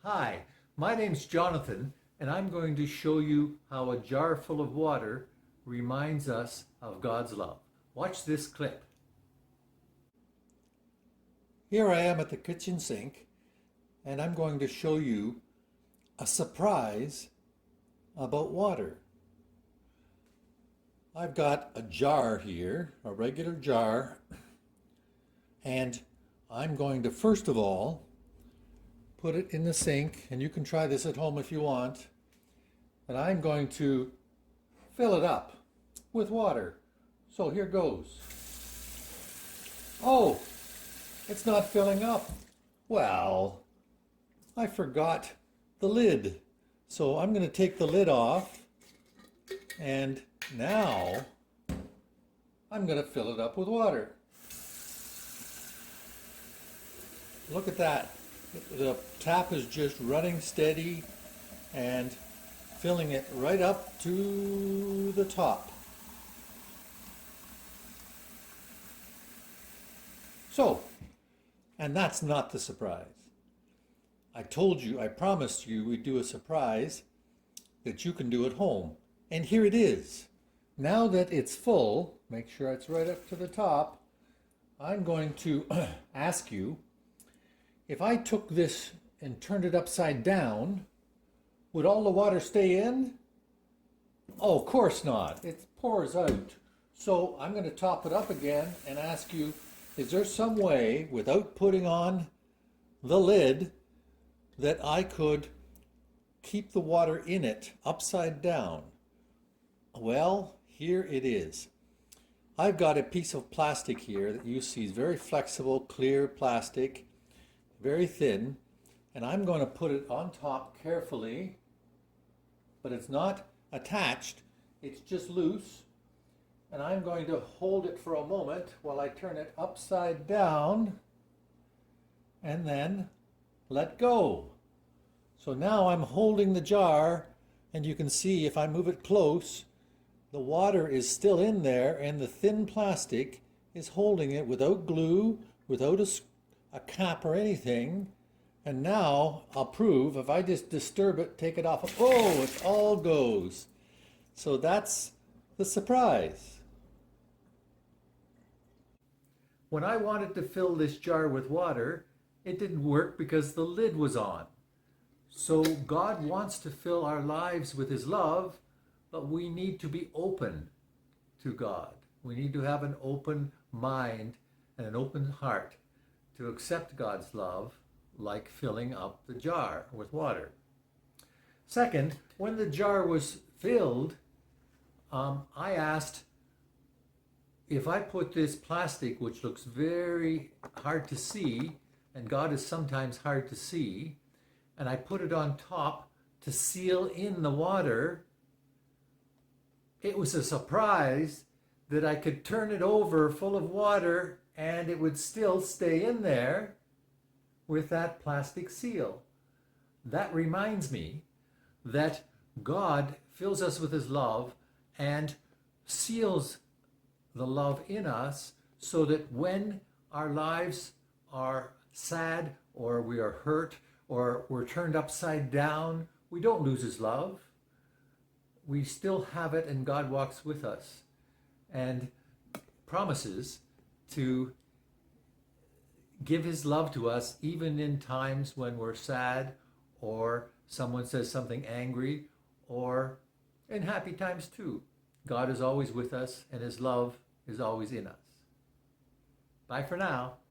Hi, my name's Jonathan, and I'm going to show you how a jar full of water reminds us of God's love. Watch this clip. Here I am at the kitchen sink, and I'm going to show you a surprise about water. I've got a jar here, a regular jar, and I'm going to first of all put it in the sink, and you can try this at home if you want, and I'm going to fill it up with water. So here goes. Oh, it's not filling up. Well, I forgot the lid. So I'm going to take the lid off, and now I'm going to fill it up with water. Look at that. The tap is just running steady and filling it right up to the top. So, and that's not the surprise. I told you, I promised you we'd do a surprise that you can do at home. And here it is. Now that it's full, make sure it's right up to the top, I'm going to ask you, if I took this and turned it upside down, would all the water stay in? Oh, of course not. It pours out. So I'm going to top it up again and ask you, is there some way, without putting on the lid, that I could keep the water in it upside down? Well, here it is. I've got a piece of plastic here that you see is very flexible, clear plastic, very thin, and I'm going to put it on top carefully, but it's not attached, it's just loose, and I'm going to hold it for a moment while I turn it upside down and then let go. So now I'm holding the jar, and you can see if I move it close, the water is still in there and the thin plastic is holding it without glue, without a cap or anything. And now I'll prove, if I just disturb it, take it off, oh, it all goes. So that's the surprise. When I wanted to fill this jar with water, it didn't work because the lid was on. So God wants to fill our lives with His love, but we need to be open to God. We need to have an open mind and an open heart to accept God's love, like filling up the jar with water. Second, when the jar was filled, I asked, if I put this plastic, which looks very hard to see, and God is sometimes hard to see, and I put it on top to seal in the water, it was a surprise that I could turn it over full of water and it would still stay in there with that plastic seal. That reminds me that God fills us with His love and seals the love in us so that when our lives are sad or we are hurt or we're turned upside down, we don't lose His love. We still have it, and God walks with us and promises to give His love to us even in times when we're sad or someone says something angry, or in happy times too. God is always with us and His love is always in us. Bye for now.